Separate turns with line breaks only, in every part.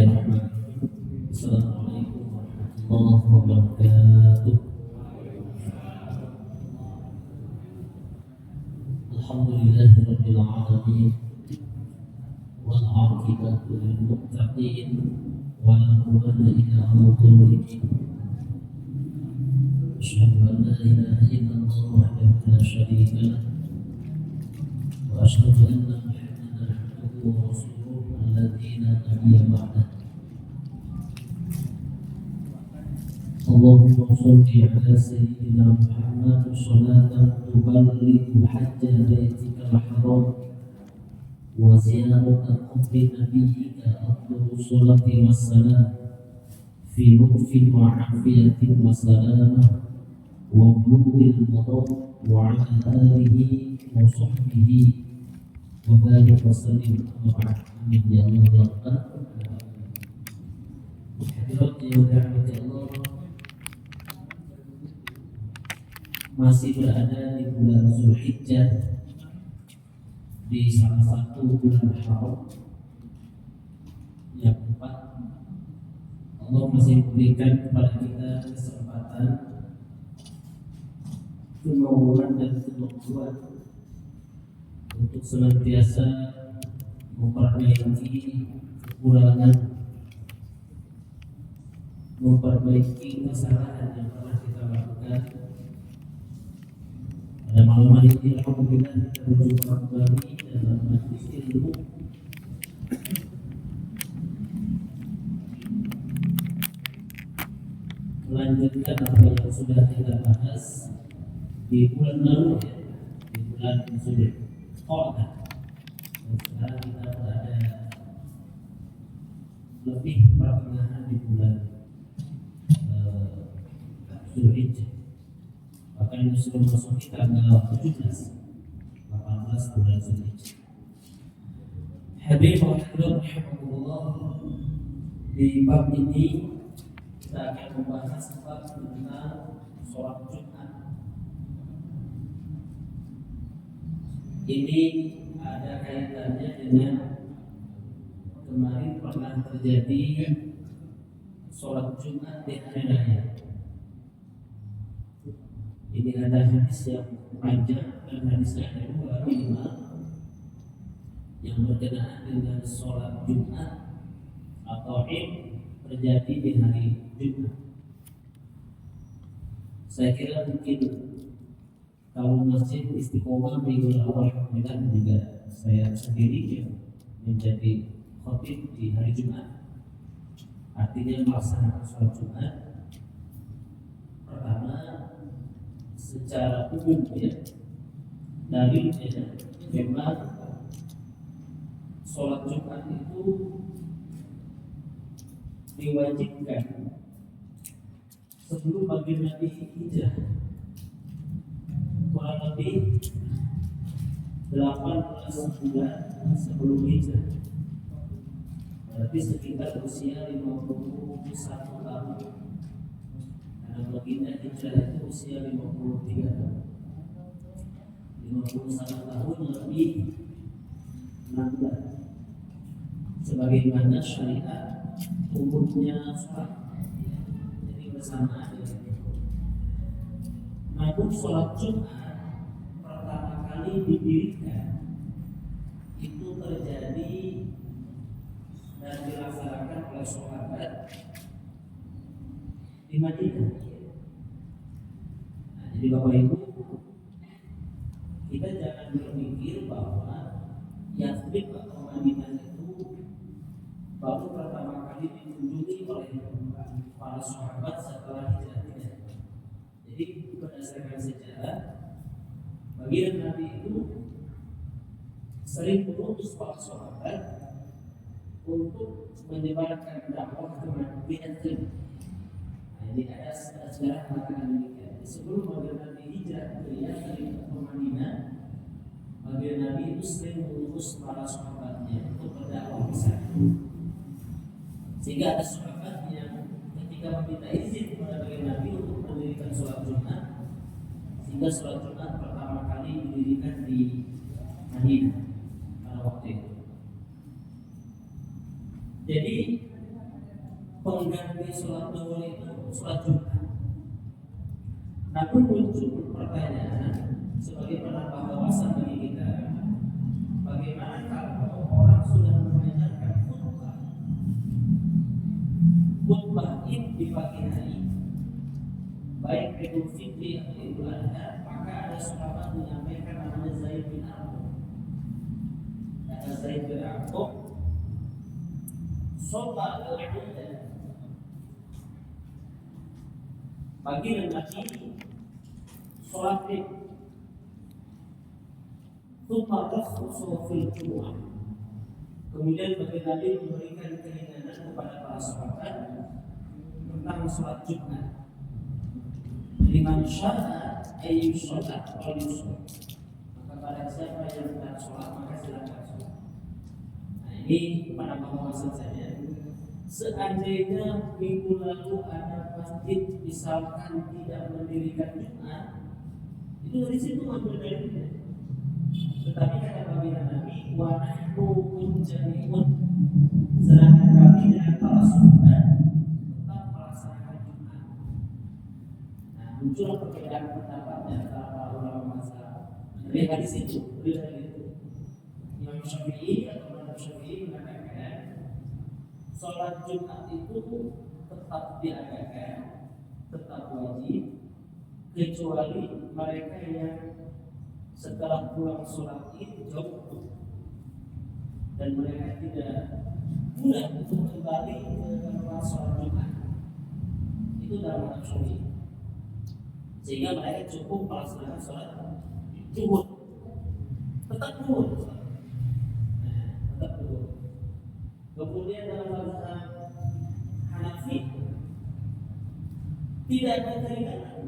Bismillahirrahmanirrahim. Assalamualaikum warahmatullahi wabarakatuh. Alhamdulillahirabbil alamin wal 'aqibatu lil muttaqin wa la udwana illa 'alal zalimin. Asyhadu an la ilaha illallah wahdahu la syarika lah wa asyhadu anna Muhammadan 'abduhu wa rasuluhu alladzina nabiyya ba'dah. Allahumma shalli ala sayyidina Muhammad sholatan tuballighu hajja baitikal haram wa ziyarata qabri nabiyyika afdalu sholati wassalam fi lutfin wa afiyatin wa salamah wa bulugil madad wa ala alihi wa sahbihi wa barik wa sallim wa ba'd. Amin ya Allah ya Rabbal alamin. Hadirat yang dirahmati Allah, masih berada di bulan Zulhijjah, di salah satu bulan haram yang keempat. Allah masih memberikan kepada kita kesempatan, kemauan dan kemampuan untuk senantiasa memperbaiki kekurangan, memperbaiki kesalahan yang pernah kita lakukan. Pada malam hari ini alhamdulillah kita berjumpa kembali dalam majelis ilmu melanjutkan apa yang sudah kita bahas di bulan lalu, di bulan Zulhijjah. Dan sekarang kita berada lebih pertengahan di bulan Zulhijjah. Bahkan sudah masuk di tanggal 17, 18 bulan Zulhijjah. Hadirin rahimahullah, di bab ini kita akan membahas tentang sholat Jumat. Ini ada kaitannya dengan kemarin pernah terjadi sholat Jumat di hari raya. Ini ada hadis yang panjang dan hadisnya ada 25 yang berkenaan dengan sholat Jumat atau Id terjadi di hari Jumat. Saya kira mungkin kalau masjid Istiqomah minggu awal dan juga saya sendiri yang menjadi khotib di hari Jumat, artinya melaksanakan sholat Jumat. Pertama, secara umum ya, dalilnya memang sholat Jumat itu diwajibkan sebelum bagi Nabi hijrah, kurang lebih 18 bulan sebelum hijrah, berarti sekitar usia 51 tahun. Karena baginda hijrah itu usia 53 tahun, 51 tahun lebih 6 bulan, sebagaimana syariat umumnya sholat, jadi bersamaan dengan itu. Namun sholat Jumat pertama kali didirikan itu terjadi dan dilaksanakan oleh sahabat di Madinah. Nah, jadi Bapak Ibu, kita jangan berpikir bahwa Yathrib atau Madinah itu baru pertama kali dikunjungi oleh para sahabat setelah hijrah. Jadi berdasarkan sejarah, baginda Nabi itu sering mengutus para sahabat untuk menyebarkan dakwah ke Madinah. Jadi ada sejarah mengatakan demikian. Sebelum baginda Nabi hijrah ke Yathrib atau Madinah, baginda Nabi itu sering mengutus para sahabatnya untuk berdakwah di sana. Sehingga ada sahabat yang ketika meminta izin kepada baginda Nabi untuk mendirikan sholat Jumat, sehingga sholat Jumat pertama kali didirikan di Madinah pada waktu itu. Jadi pengganti sholat zuhur itu sholat Jumat. Namun muncul pertanyaan sebagai penambah wawasan bagi kita, bagaimana kalau orang sudah mengajarkan khutbah Id di pagi hari, baik Idul Fitri atau Idul Adha, maka ada sahabat menyampaikan namanya Zaid bin Arqam. Kata Zaid bin Arqam, sholat al-Ida pagi dan pagi, sholat Id, thumma rakhasa fil Jumu'ah. Kemudian bagi Nabi memberikan keringanan kepada para sahabat tentang sholat Jumat. Liman sya'a ayyu sholat wal yusuf. Maka pada siapa yang hendak sholat maka silakan sholat. Nah, ini pada pembahasan saja. Seandainya minggu lalu ada masjid misalkan tidak mendirikan Jumat, itu dari situ ambil dalilnya. Tetapi kata baginda Nabi, wa nahnu munjami'un, sedangkan kami dengan para sahabat tetap melaksanakan Jumat. Nah, muncul perbedaan pendapat di antara para ulama mazhab. Dari hadis itu, dari itu, Imam Syafi'i atau Imam Syafi'i mengatakan sholat Jumat itu tetap diadakan, tetap wajib, kecuali mereka yang setelah pulang sholat Id jauh dan mereka tidak mudah untuk kembali ke tempat sholat Jumat. Itu dalam Syafi'i. Sehingga mereka cukup melaksanakan sholat Jumat, tetap zuhur. Tetap zuhur. Kemudian dalam mazhab Hanafi tidak ada keringanan,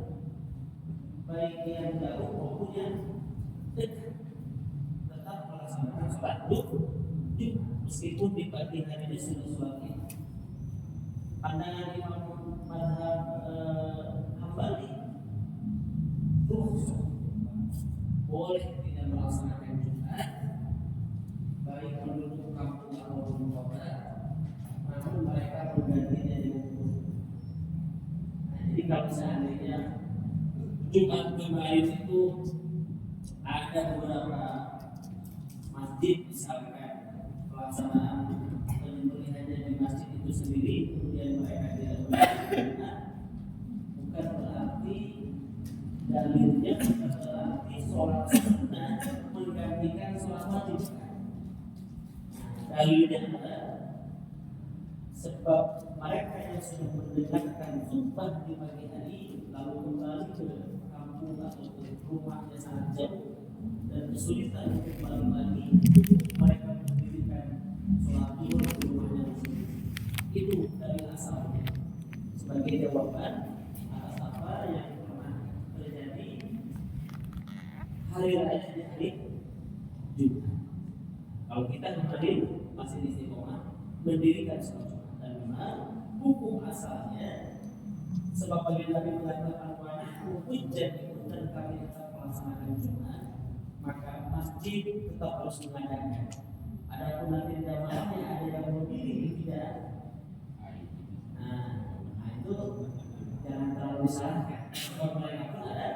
baik yang jauh maupun yang dekat, tetap melaksanakan sholat Jumat meskipun di pagi hari sudah sholat Id. Pandangan Imam mazhab Hambali boleh tidak melaksanakan Jumat, baik penduduk kampung maupun kota, namun mereka bergantinya dengan zuhur. Nah, jadi kalau seandainya Jumat kemarin itu ada beberapa masjid misalkan pelaksanaan penyembelihannya di masjid itu sendiri, kemudian mereka tidak melaksanakan, bukan berarti dalilnya bukan berarti sholat sunnah menggantikan sholat wajib. Dalilnya adalah sebab mereka yang sudah mendengarkan khutbah di pagi hari lalu kembali ke kampung atau ke rumahnya sangat jauh dan kesulitan untuk kembali lagi, mereka mendirikan sholat zuhur di rumahnya sendiri. Itu dari asalnya sebagai jawaban atas apa yang pernah terjadi hari raya di hari Jumat. Kalau kita kemarin masih istiqomah mendirikan sholat Jumat, dan memang hukum asalnya sebab bagi Nabi mengatakan wa nahnu hujjatun, dan kami tetap melaksanakan Jumat, maka masjid tetap harus mengadakan. Adapun nanti jamaahnya ada yang memilih tidak, nah itu jangan terlalu disalahkan. Sebab mereka pun ada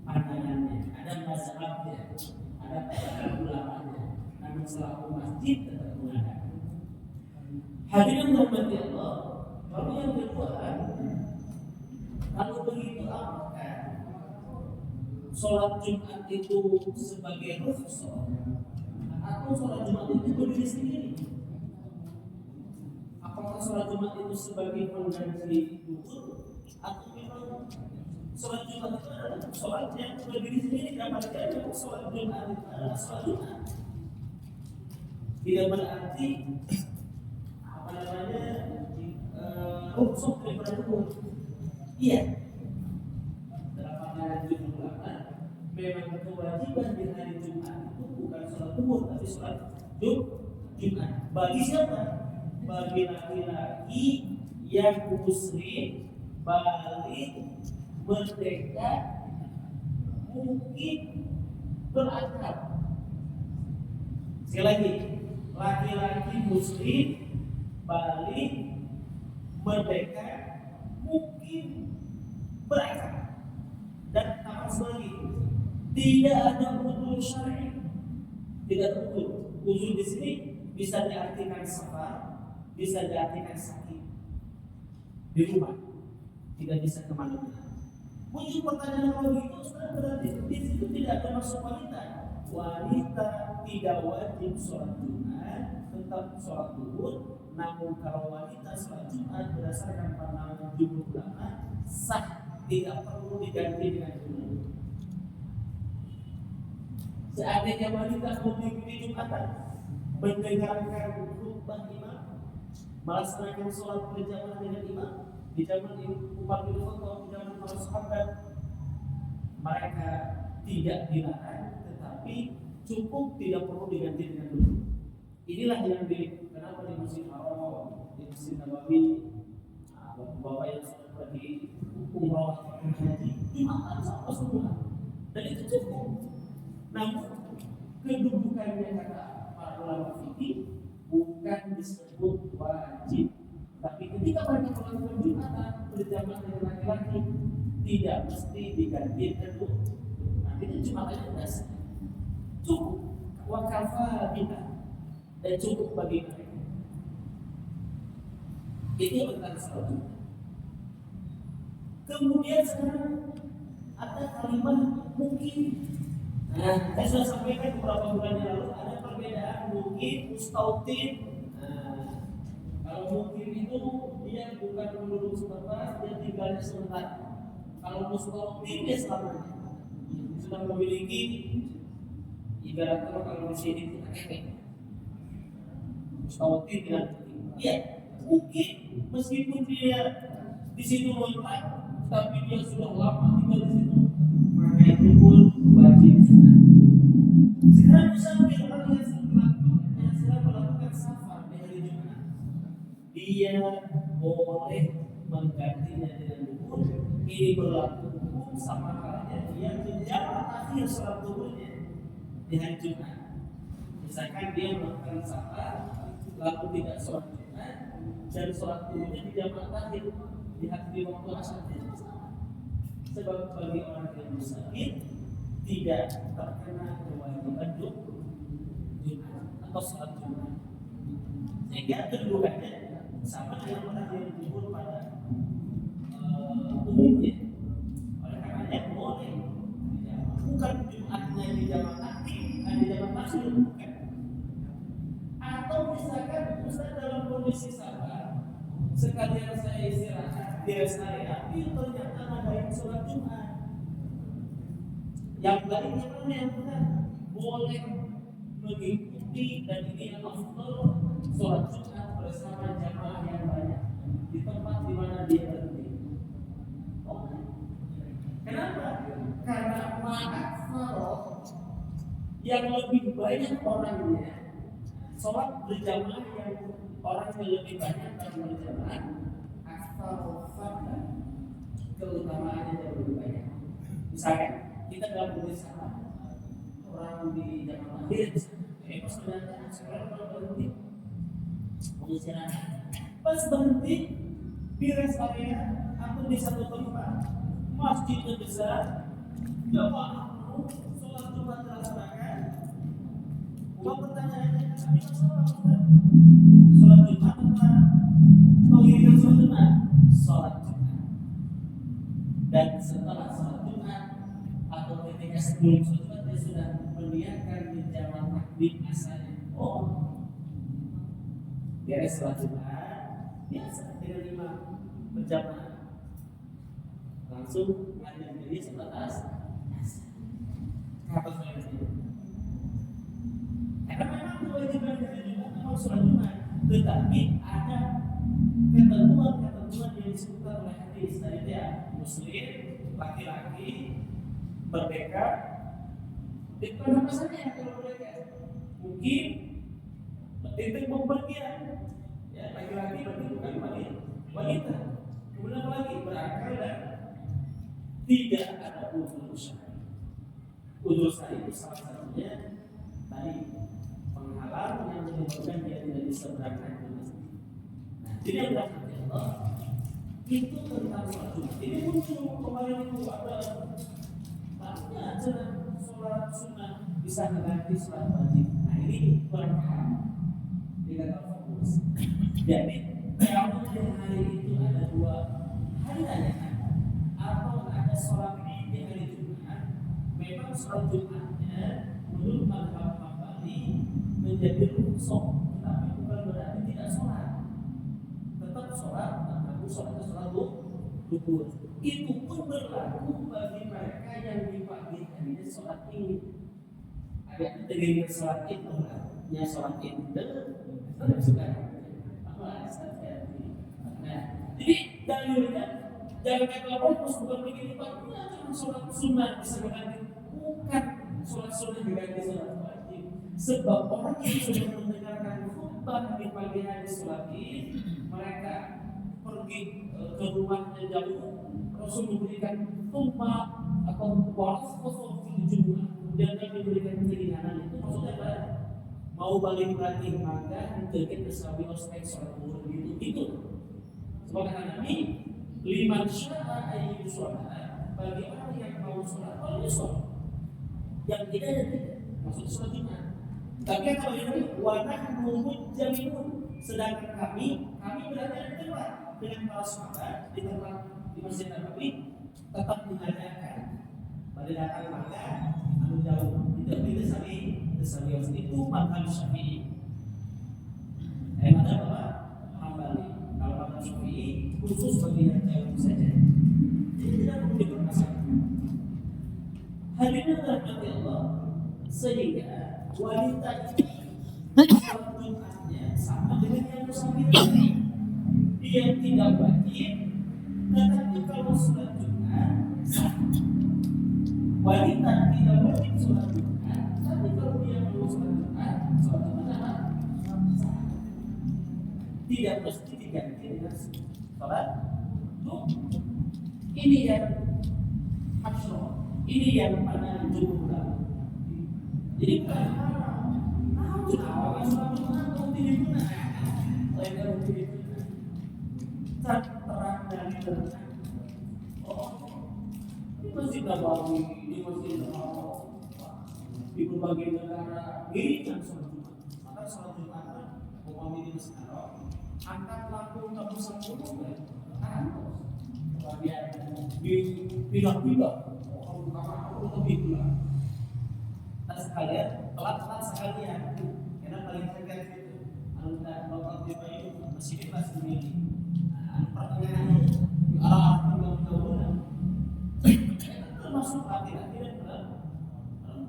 pandangannya, ada mazhabnya, ada pendapat ulamanya. Namun selaku masjid tetap mengadakan. Hadirin rahmati Allah. Lalu yang kedua, kalau begitu apakah sholat Jumat itu sebagai rukhsah atau sholat Jumat itu berdiri sendiri? Apakah sholat Jumat itu sebagai pengganti zuhur atau memang sholat Jumat itu adalah sholat yang berdiri sendiri? Karena tidak sholat Jumat itu adalah sholat Jumat. Tidak berarti apa namanya rukhsah daripada zuhur. Iya. Dalam pandangan jumhur ulama, memang kewajiban di hari Jumat itu bukan sholat zuhur tapi sholat Jumat. Bagi siapa? Bagi laki-laki yang muslim, balik, merdeka, mungkin berakal. Sekali lagi, laki-laki muslim, balik, merdeka mungkin berakal dan akan sekali tidak ada udzur syar'i, tidak ada udzur. Udzur di sini bisa diartikan safar, bisa diartikan sakit di rumah, tidak bisa kemana-mana. Muncul pertanyaan kalau gitu, berarti di situ tidak ada masuk wanita. Wanita tidak wajib sholat Jumat, tetap sholat duhur. Namun kalau wanita sholat Jumat berdasarkan pandangan jumhur ulama sah, tidak perlu diganti dengan Jumat. Seandainya wanita mau mengikuti Jumatan, mendengarkan khutbah imam, melaksanakan sholat berjamaah dengan imam di zaman Umar bin Khattab, di zaman para sahabat, mereka tidak dilarang, tetapi cukup tidak perlu diganti dengan dulu. Inilah yang kenapa di Masjid Haram, di Masjid Nabawi, bapak yang sudah pergi umrah atau haji, Jumatan sama semua, dan itu cukup. Namun kedudukannya kata para ulama fikih bukan disebut wajib, tapi ketika mereka melakukan Jumatan berjamaah dengan laki-laki tidak mesti digantikan dulu. Nah, itu Jumatannya dasar cukup, wakafa kita dan cukup bagi mereka. Ini tentang sholat Jumat. Kemudian sekarang ada kalimat mungkin. Nah, saya sudah sampaikan beberapa bulan yang lalu ada perbedaan mungkin mustautin. Nah, kalau mungkin itu dia bukan penduduk setempat, dia tinggalnya sebentar. Kalau mustautin dia selamanya sudah memiliki ibarat kalau di sini kita kekeh. Mustautin tidak ya mungkin meskipun dia di situ ngontrak, tapi dia sudah lama tinggal di situ, maka itu pun wajib sunat. Sekarang misalnya orang yang sedang melakukan safar di hari Jumat, dia boleh menggantinya dengan duhur. Ini berlaku hukum sama halnya dia menjamak akhir sholat duhurnya di hari Jumat. Misalkan dia melakukan safar lalu tidak sholat Jumat dan sholat duhurnya di jamak akhir di waktu asarnya. Sebab bagi orang yang musafir tidak terkena kewajiban Jumat atau sholat Jumat, sehingga kedudukannya sama dengan orang yang jumhur pada umumnya. Oleh karenanya boleh bukan Jumatnya di jamak akhir, di jamak akhir bukan. Atau misalkan Ustaz dalam kondisi sabar, sekalian saya istirahat di rest area, itu ternyata ngadain sholat Jumat. Yang baiknya mana yang benar? Boleh mengikuti dan ini yang afdal sholat Jumat bersama jamaah yang banyak di tempat di mana dia berhenti. Kenapa? Karena ma'akfaro yang lebih banyak orangnya sholat berjamaah yang orangnya lebih banyak dan berjamaah akfaro fadlan keutamaannya jauh lebih banyak. Misalkan kita dalam kondisi orang di jamaah akhir, pas mendatang sekarang kalau berhenti istirahat, pas berhenti di rest area atau di satu tempat masjid yang besar, jamaah sholat Jumat dilaksanakan. Uang pertanyaannya, tapi masalah sholat Jumat apa? Mengiringan sholat Jumat, sholat Jumat. Dan setelah sholat Jumat atau ketika sebelum sholat Jumat dia sudah meniatkan menjawab takbir asalnya. Oh, beres sholat Jumat, biasa dengan imam berjamaah. Langsung ada diri sebatas kata saya itu. Karena memang kewajiban dari Jumat memang sholat Jumat, tetapi ada ketentuan yang disebutkan oleh hadis tadi dia muslim laki-laki merdeka. Bukan apa saja kalau mereka mungkin titik pembagian ya laki-laki berarti bukan wanita. Kemudian lagi berakal dan tidak ada udzur syar'i. Udzur syar'i itu salah satunya tadi penghalang yang menyebabkan dia tidak bisa berangkat ke masjid. Nah, jadi yang berangkat Allah itu tentang sholat Jumat. Ini muncul kemarin itu ada maknya ajaran sholat sunnah bisa mengganti sholat wajib. Nah ini kurang paham. Ini kata fokus. Jadi kalau di hari itu ada dua hari raya atau ada sholat Id di hari Jumat, memang sholat Jumatnya menurut mazhab Hambali menjadi rukshoh, tetapi bukan berarti tidak sholat. Tetap sholat, tapi sholatnya sholat duhur. Itu pun berlaku bagi mereka yang di pagi harinya sholat ini. Ada dengan sholat itu, ya sholat itu juga. Nah, jadi dalilnya jangan kalau bukan begini paknya cuma sholat sunnah bisa mengganti, bukan sholat sunnah diganti sholat wajib. Sebab orang yang sudah mendengarkan khutbah di pagi hari sholat Id, mereka pergi ke rumahnya jauh, Rasul memberikan tumpah atau waras kosong di Jumat, kemudian diberikan keringanan. Itu maksudnya apa? Mau balik lagi maka menjaga tersawi ospek sholat duhur itu. Sebab kata Nabi, liman sya'a ayyuh sholat, bagi orang yang mau sholat, kalau dia sholat, yang tidak ada tidak, maksudnya sholat Jumat. Tapi yang kata Nabi, wanah mujjaminun, sedangkan kami berada di tempat dengan para sahabat di tempat di Masjid Nabawi tetap mengadakan pada datang maka anu jauh tidak tersawi itu mazhab Syafi'i. Mazhab apa? Hambali. Kalau mazhab Syafi'i khusus bagi yang jauh saja. Jadi tidak perlu dipermasalahkan. Hadirin rahmati Allah, sehingga wanita itu sholat Jumatnya sama dengan yang musafir. Dia tidak wajib, tetapi kalau sholat Jumat sah. Wanita tidak wajib sholat Jumat, tapi kalau dia mau sholat Jumat sah. Tidak mesti diganti dengan sholat Jumat. Ini yang maksud, ini yang pada jumlah. Jadi bukan sholat Jumat mau digunakan, terang dari terang. Di Masjid Nabawi, di Masjid Al-Aqsa, di berbagai negara dirikan sholat Jumat. Maka sholat Jumat umpamanya di Masjid Al-Aqsa, angkat lampu kamu sepuluh bagian di pindah-pindah, kamu lebih pulang. Tak sekalian, telat sekalian, karena paling tegas itu. Anda bapak ibu masih bebas memilih. Pertengahan arah pergaulan termasuk laki-laki dan perempuan.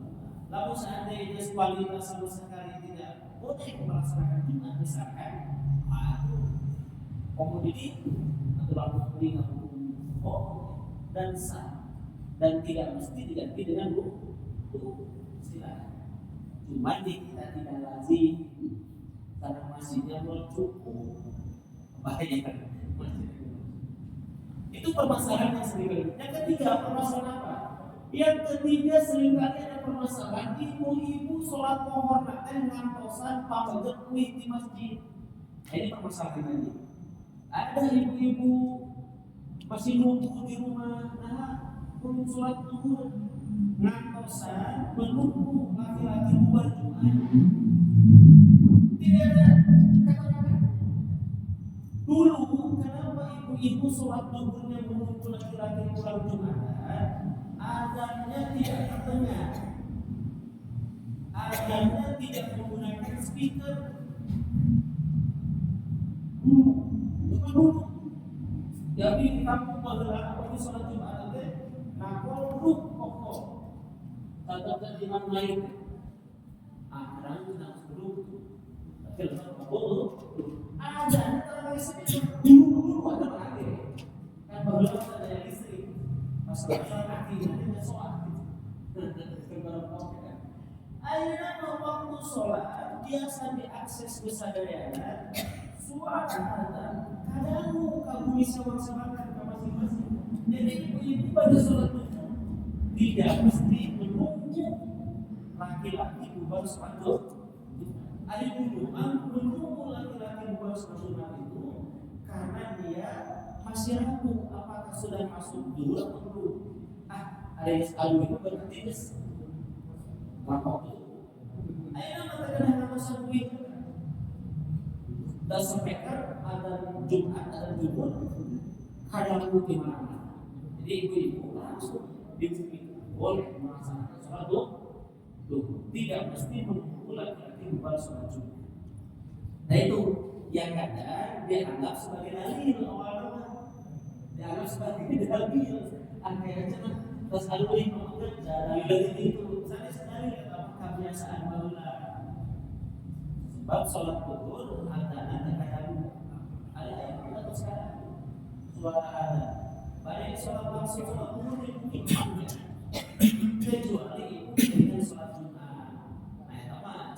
Lalu seandainya wanita sama sekali tidak boleh melaksanakan Jumat misalkan, komoditi atau lampu kuning atau dan sah dan tidak mesti diganti dengan silakan. Cuma kita tidak lazim karena masjidnya belum cukup, bahaya. Itu permasalahan yang sering. Yang ketiga, permasalahan apa? Yang ketiga seringkali ada permasalahan ibu-ibu sholat penghormatan ngantosan pameget kuih di masjid. Ini permasalahan ini. Ada ibu-ibu masih nunggu di rumah, belum sholat duhur, ngantosan menunggu laki-laki bubar Jumat. Tidak ada kata-kata. Dulu kenapa ibu-ibu sholat duhurnya menunggu laki-laki pulang Jumatan, azannya tidak terdengar, azannya tidak menggunakan speaker. Dulu, jadi di kampung Magelang waktu sholat Jumat itu, nakol ruk pokok, kata imam lain, sekarang kita dulu, azan dulu ada lagi, kan Magelang ada yang listrik, masalah lagi nanti sholat, akhirnya waktu sholat biasa diakses kesadaran. Suara azan, kadang kamu bisa maksamakan ke masing-masing. Jadi ibu-ibu pada sholat duhur tidak mesti menunggu laki-laki bubar sholat duhur. Ada dulu menunggu laki-laki bubar sholat duhur itu karena dia masih ragu apakah sudah masuk dulu atau belum. Ada yang sekali itu berarti lapor dulu. Ayo katakan nama sabui dan sampaikan ada Jumat ada Jumat kadang di mana. Jadi ibu-ibu langsung dibuktikan boleh melaksanakan sholat duhur, tidak mesti menunggu laki-laki bukan sholat Jumat. Nah itu yang kadang dianggap sebagai dalil awal-awal, dianggap sebagai dalil akhirnya terus ada yang menurut dalil itu saya sekali kata kebiasaan barulah. Sebab sholat duhur ada yang kita sekarang suara ada banyak sholat langsung sholat duhur mungkin kecuali itu dengan sholat Jumat. Nah itu mah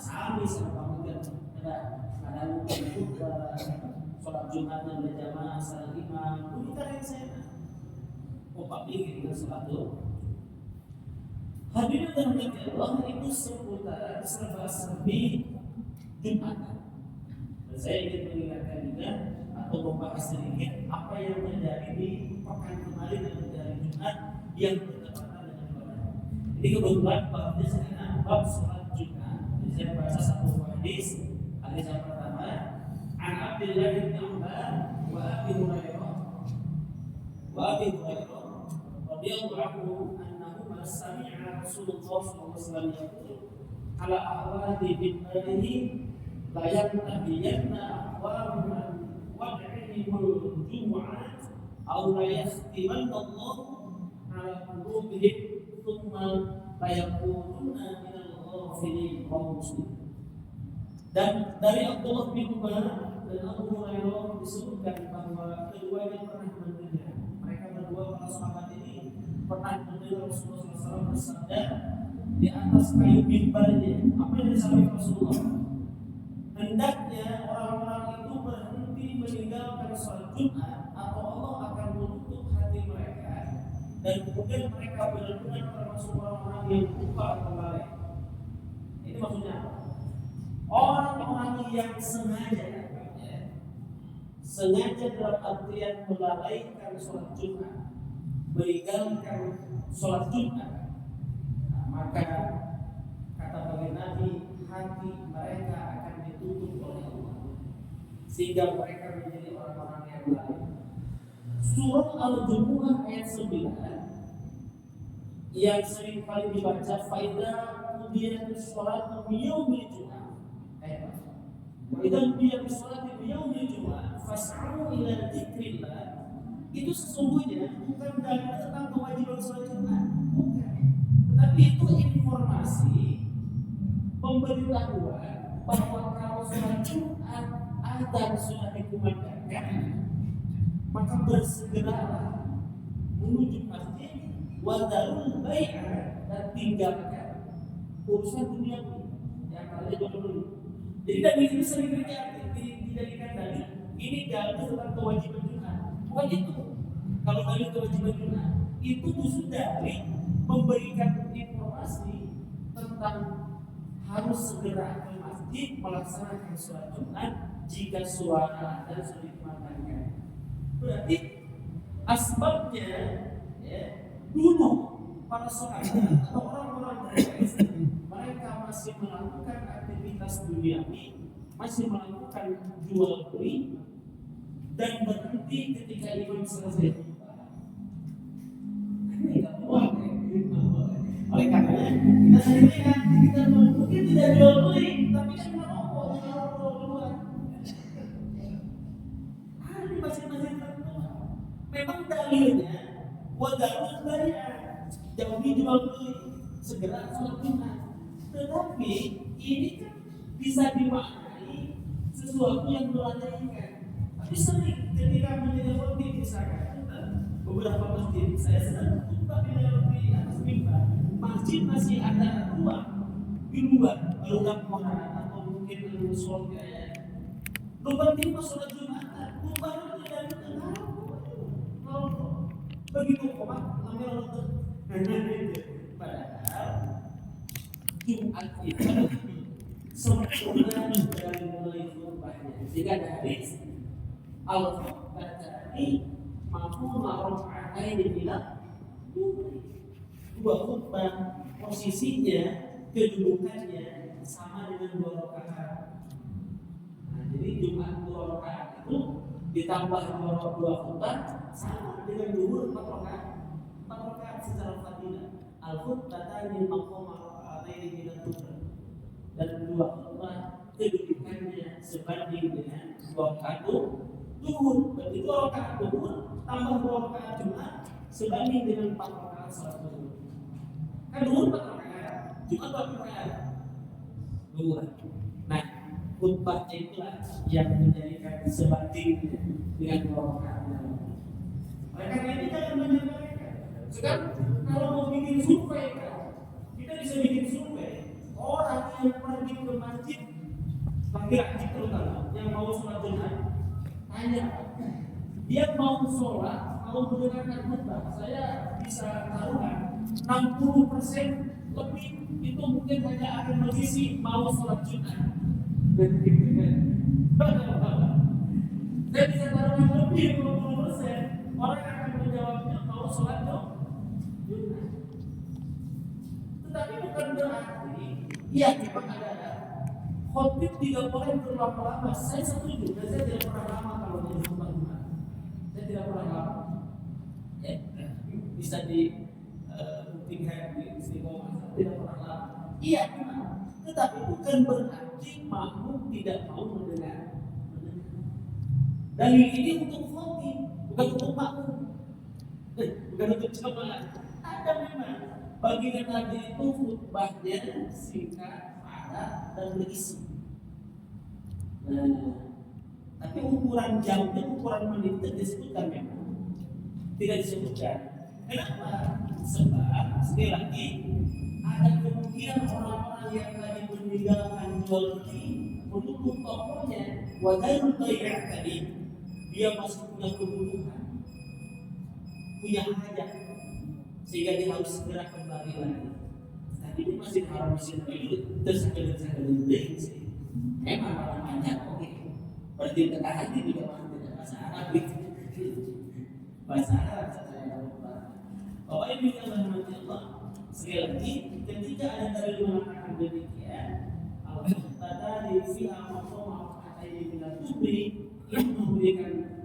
sama pamungkas ada mungkin juga sholat Jumat dan berjamaah salat imam itu kan yang saya Pak pikir dengan sholat duhur. Hadirin dan hadirat Allah itu seputar serba-serbi Jumat. Dan saya ingin mengingatkan juga atau membahas sedikit apa yang terjadi di pekan kemarin dan dari Jumat yang bertepatan dengan Lebaran. Jadi kebetulan bahasnya sekarang bab sholat Jumat. Jadi saya baca satu hadis. Hadis yang pertama, An Abdullah bin Umar wa Abi Hurairah radhiyallahu anhu annahu sami'a Rasulullah sallallahu alaihi wasallam yaqul ala ahwadi bin alihi la yantahiyanna aqwamun wad'ihimul jumu'at aw la yahtimanna Allah ala qulubihim thumma la yakununa minal ghafilin. Dan dari Abdullah bin Umar dan Abu Hurairah disebutkan bahwa keduanya pernah mendengar, mereka berdua para sahabat ini pernah mendengar Rasulullah SAW bersabda di atas kayu mimbarnya. Apa yang disampaikan Rasulullah? Hendaknya orang-orang itu berhenti meninggalkan sholat Jumat atau Allah akan menutup hati mereka dan kemudian mereka benar-benar termasuk orang-orang yang lupa atau lalai. Ini maksudnya apa? Orang-orang yang sengaja dalam artian melalaikan sholat Jumat, meninggalkan sholat Jumat, maka kata bagi Nabi, hati mereka akan ditutup oleh Allah sehingga mereka menjadi orang-orang yang lalai. Surah Al-Jumu'ah ayat 9 yang sering kali dibaca, faida qudiyatis sholatu yaumil Jumu'ah. Dan dia bersolat di yaumil Jumu'ah fas'au ila dzikrillah, itu sesungguhnya bukan dalil tentang kewajiban sholat Jumat, bukan. Tetapi itu informasi pemberitahuan bahwa kalau sholat Jumat adzan sudah dikumandangkan, maka bersegeralah menuju masjid wa darul bai'ah dan tinggalkan urusan dunia yang kalian dulu. Jadi dari itu sering dijadikan dalil ini dalil tentang kewajiban Jumat. Bukan itu. Kalau dalil kewajiban Jumat itu justru dalil memberikan informasi tentang harus segera ke masjid melaksanakan sholat Jumat jika suara dan sudah dikumandangkan. Berarti asbabnya dulu para sahabat atau orang-orang mereka masih melakukan aktivitas duniawi, masih melakukan jual beli dan berhenti ketika imam selesai khutbah. Oleh karena kita sendiri kan kita mungkin tidak jual beli, tapi kan merokok duluan. Di masjid-masjid tertentu memang dalilnya wadarus bai'ah, jauhi jual beli, segera sholat Jumat. Tetapi ini kan bisa dimaknai sesuatu yang melalaikan. Tapi sering ketika menjadi khotib misalkan beberapa masjid, saya sedang khutbah di atas mimbar, masjid masih ada ruang di luar, lubang orang atau mungkin sholat kayak lubang timah sholat Jumat, lubang tidak ada. Begitu komat namanya untuk padahal Jumat itu sempurna dari mulai khutbahnya. Jika ada hadis al-khutbah tadi mampu melakukan ini bila dua khutbah posisinya kedudukannya sama dengan 2 rakaat. Nah, jadi Jumat 2 rakaat itu ditambah 2 khutbah sama dengan zuhur 4 rakaat. 4 rakaat secara fadilah. Al-khutbatani maqama raka'ataini min al-dhuhr. Dan 2 khutbah kedudukannya sebanding dengan 2 rakaat zuhur. Berarti 2 rakaat zuhur tambah 2 rakaat Jumat sebanding dengan 4 rakaat salat zuhur. Kan zuhur 4 rakaat, Jumat 2 rakaat. Zuhur. Nah, khutbahnya itulah yang menjadikan sebanding dengan 2 rakaat. Mereka ini jangan menyamakan. Sekarang kalau mau bikin survei, kita bisa bikin survei orang yang pergi ke masjid laki-laki terutama yang mau sholat Jumat, tanya dia mau sholat, mau mendengarkan khutbah, saya bisa taruhkan 60% lebih itu mungkin hanya akan mengisi mau sholat Jumat. Dan bisa taruhkan lebih 20% orang akan menjawabnya mau sholat Jumat. Tetapi bukan berarti ya memang ada khotib tidak boleh berlama-lama. Saya setuju dan saya tidak pernah lama kalau jadi khutbah Jumat. Saya tidak pernah lama. Ya, bisa dibuktikan di istiqomah. Tidak pernah lama. Iya, tetapi bukan berarti makmum tidak mau mendengar. Dalil ini untuk khotib, bukan untuk makmum, bukan untuk jemaah. Ada memang baginda Nabi itu khutbahnya singkat, padat dan berisi. Nah, tapi ukuran jamnya, ukuran menit tidak disebutkan memang, tidak disebutkan. Kenapa? Sebab sekali lagi ada kemungkinan orang-orang yang tadi meninggalkan jual beli menutup tokonya, wadarul bayar tadi dia masih punya kebutuhan, punya hajat, sehingga dia harus segera kembali lagi. Tapi di Masjid Haram di sini itu tersekadar sih. Memang orang banyak, oke. Berarti kata hati juga orang tidak bahasa Arab itu. Bahasa Arab saya lupa. Bapak Ibu yang dirahmati Allah, sekali lagi ketika ada dalil mengatakan demikian, al-muqtada di fiha maqama ataini min al-kubri yang memberikan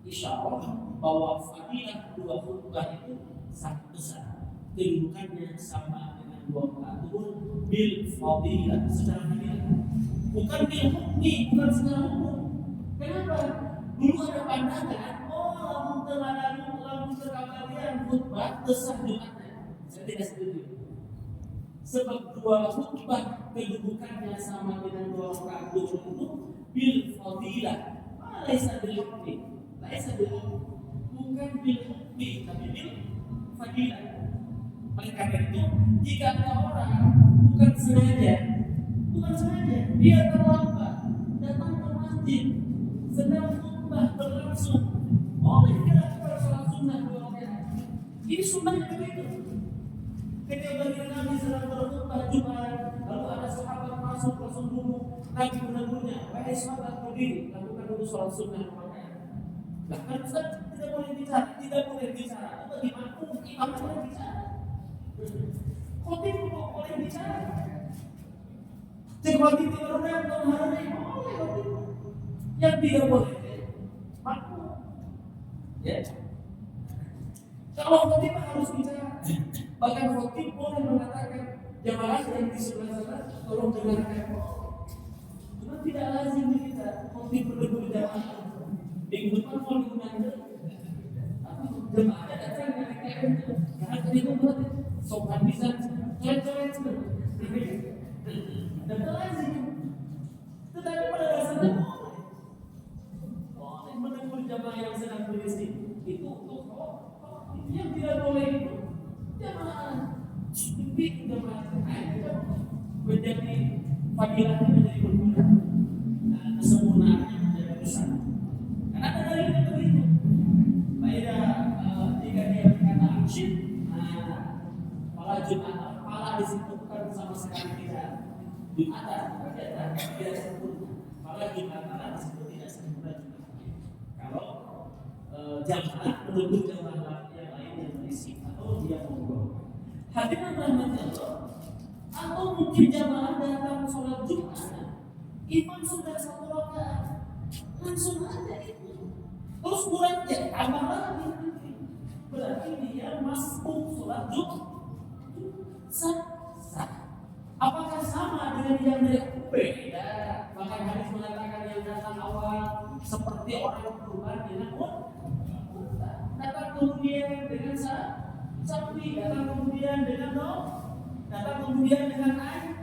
isyarat bahwa fadilah 2 khutbah itu sangat besar. Kedudukannya sama dengan 2 rakaat zuhur bil fadilah secara fadilah. Bukan bil hukmi, bukan secara hukum. Kenapa? Dulu ada pandangan, lamun terkabalian khutbah besar Jumatnya. Saya tidak setuju. Sebab 2 khutbah kedudukannya sama dengan 2 rakaat zuhur itu bil fadilah. Laisa bil hukmi, bukan bil hukmi, tapi bil fadilah. Oleh karena itu, jika ada orang bukan sengaja, dia terlambat datang ke masjid, sedang khutbah berlangsung, oleh kita sholat sunnah 2 rakaat. Ini sunnahnya begitu. Ketika baginda Nabi sedang berkhutbah Jumat, lalu ada sahabat masuk langsung dulu, Nabi menegurnya, wahai sahabat berdiri, lakukan dulu sholat sunnah 2 rakaat. Bahkan Ustaz tidak boleh bicara, itu bagi makmum, imam boleh bicara. Khotib boleh bicara. Cek khotib di orang boleh khotib. Yang tidak boleh makmum. Ya. Kalau khotib harus bicara. Bahkan khotib boleh mengatakan jamaah yang di sebelah sana tolong dengarkan. Cuma tidak lazim kita khotib berdebat jamaah. Minggu depan mau diundang jemaah datang dari KM karena tadi itu berarti sopan bisa coret-coret dan lazim. Tetapi pada dasarnya boleh menegur jemaah yang sedang berisi itu untuk itu yang tidak boleh itu jemaah bikin jemaah menjadi fadilahnya menjadi berguna, kesempurnaannya menjadi besar. Karena ada dalilnya begitu. Jika dia berkata asyid, malah Jumat, malah di situ bukan sama sekali tidak Jumatan, tidak sempurna. Malah Jumat malah di situ tidak sempurna juga. Kalau jamaah menunggu jamaah yang lain yang berisik atau dia ngobrol. Hadirin rahmati Allah, atau mungkin jamaah datang sholat Jumat, imam sudah 1 rakaat, langsung aja itu. Terus kurangnya tambah lagi, berarti dia masuk sholat Jumat. Sah. Apakah sama dengan yang dari beda? Maka hadis mengatakan yang datang awal seperti orang berubah dengan unta, datang kemudian dengan sapi, datang kemudian dengan datang kemudian dengan air.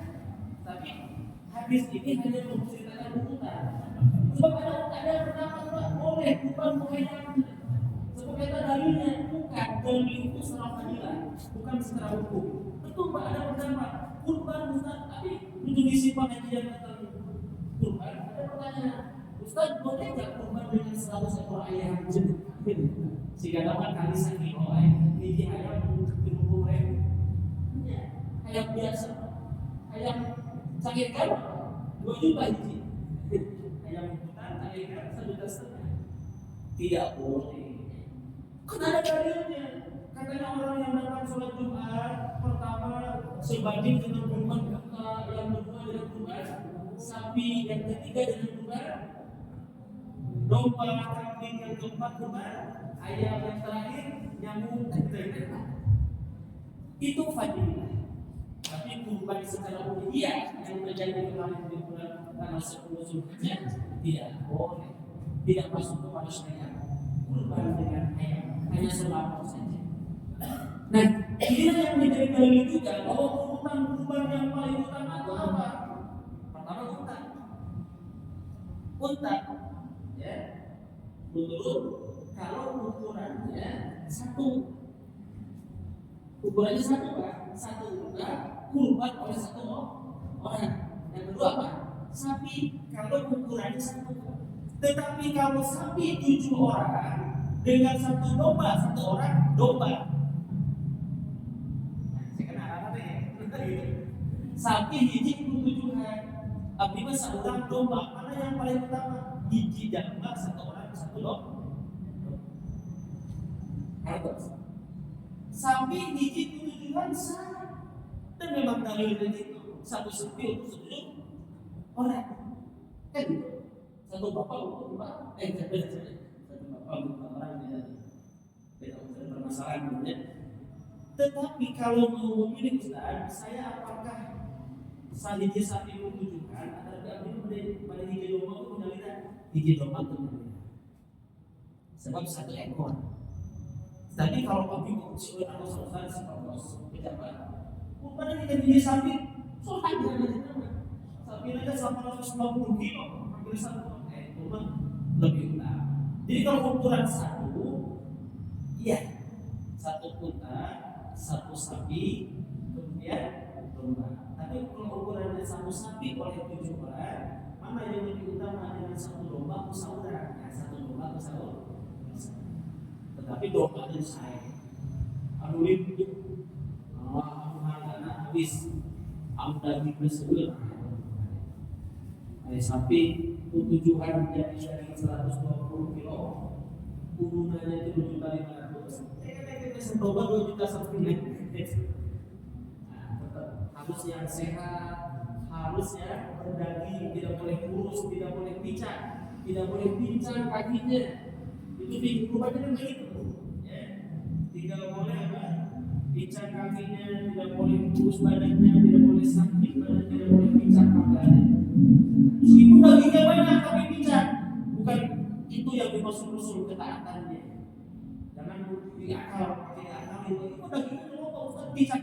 Tapi hadis ini hanya menceritakan unta. Sebab ada pertama boleh bukan muhayyan. Sebab kata dalilnya bukan dalil itu secara fadilah, bukan secara hukum. Tentu ada pertama kurban Ustaz, tapi untuk isi pengajian tentang kurban ada pertanyaan, Ustaz boleh nggak kurban dengan 100 ekor ayam? Sehingga dapat kali sakit biji ayam untuk 50.000. Ayam biasa, ayam sakit kan 2 juta biji. Ayam hutan sakit kan 1,5 juta. Tidak boleh. Kan ada dalilnya. Katanya orang yang datang sholat Jumat pertama sebanding dengan kurban unta, yang kedua dengan kurban sapi, yang ketiga dengan kurban domba, kambing, yang keempat kurban ayam, yang terakhir nyamuk. Itu fadilah. Tapi kurban secara umumnya yang terjadi kemarin di bulan tanggal 10 Zulhijjah tidak boleh, tidak masuk kepada syariat kurban dengan ayam, hanya selamat saja. Nah, inilah yang menjadi dalil juga bahwa kurban yang paling utama itu apa? Pertama unta, ya. Menurut kalau ukurannya ukurannya satu unta kurban oleh 1 orang. Yang kedua apa? Sapi, kalau ukurannya 1. Tetapi kalau sapi 7 orang dengan 1 domba 1 orang domba. Sapi hiji 7-an, tapi masa orang domba, mana yang paling utama? Hiji domba 1 orang 1 domba. Sapi hiji 7-an sah, dan memang dalilnya itu 1 sapi untuk 7 orang. Kan gitu. 1 bapak untuk 1 bapak untuk orang beda permasalahan gitu. Tetapi kalau mau memilih Ustaz, saya apakah hiji sapi menunjukkan atau pada hiji domba itu mengalirkan hiji domba itu mengalirkan. Sebab 1 ekor. Tadi kalau kami mengusul atau selesai seperti pejabat, pada hiji sapi, soalnya sapi aja 850 kilo, hampir 1 ekor lebih utama. Jadi kalau ukuran 1, iya 1 unta, 1 sapi, kemudian domba. Tapi kalau ukurannya 1 sapi oleh 7 orang, mana yang lebih utama dengan 1 domba usaha? Ya 1 domba usaha. Tetapi domba itu saya, anu limpuk, anu hargana habis, anu daging besar. Sapi tujuan jadi dari 120 kilo, urunannya itu 2.500. Domba 2.100.000. Harus yang sehat, harus yang berdaging, tidak boleh kurus, tidak boleh pincang kakinya. Itu di kurbannya kan begitu, ya. Tidak boleh pincang kakinya, tidak boleh kurus badannya, tidak boleh sakit badannya, tidak boleh pincang kakinya. Meskipun dagingnya banyak tapi pincang, bukan itu yang dimaksud Rasul ketaatannya. Jangan pakai akal itu dagingnya kalau Ustaz pincang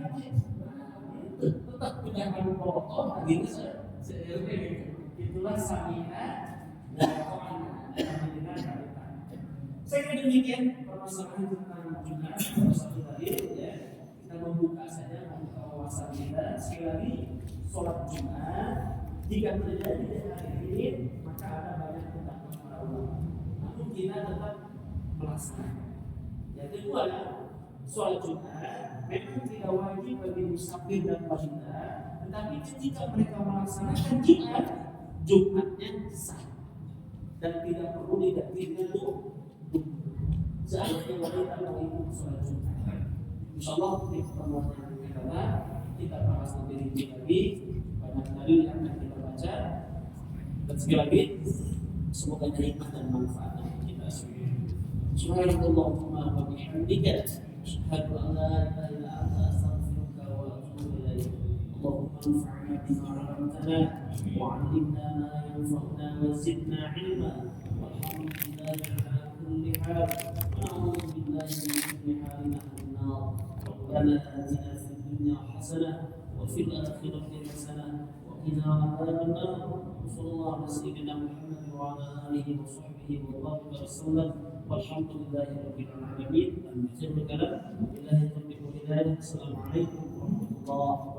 tetap punya kandung pokok gitu itulah samiha dan ta'ana dengan kata. Saya kira demikian permasalahan tentang Jumat satu dalil ya. Kita membuka saja membuka wawasan kita. Sekali lagi sholat Jumat jika terjadi di hari ini maka ada banyak pendapat para ulama. Namun kita tetap melaksanakan. Yang kedua sholat Jumat memang tidak wajib bagi musafir dan wanita, tetapi ketika mereka melaksanakan Jumatnya sah dan tidak perlu diganti dengan seandainya wanita mau ikut sholat Jumat. Insyaallah di pertemuan yang akan datang kita bahas lebih rinci lagi banyak dalil yang akan kita baca. Dan sekali lagi semoga hikmah dan manfaat untuk kita semua. Subhanallahumma wa bihamdika asyhadu an la ilaha illa anta astaghfiruka wa atubu ilaik. Allahumma anfa'na bima 'allamtana wa 'allimna ma yanfa'una wa zidna 'ilma. Walhamdulillahi 'ala kulli hal. Wa na'udzu billahi min kulli halin ahli nar. Rabbana atina fid dunya hasanah wa fil akhirati hasanah wa qina adzaban nar. Sallallahu alaihi sayyidina Muhammad wa ala alihi wa sahbihi wa baraka wa sallam. Walhamdulillahi rabbil alamin. Akhirul kalam billahi taufiq wal hidayah. Assalamualaikum warahmatullahi wabarakatuh.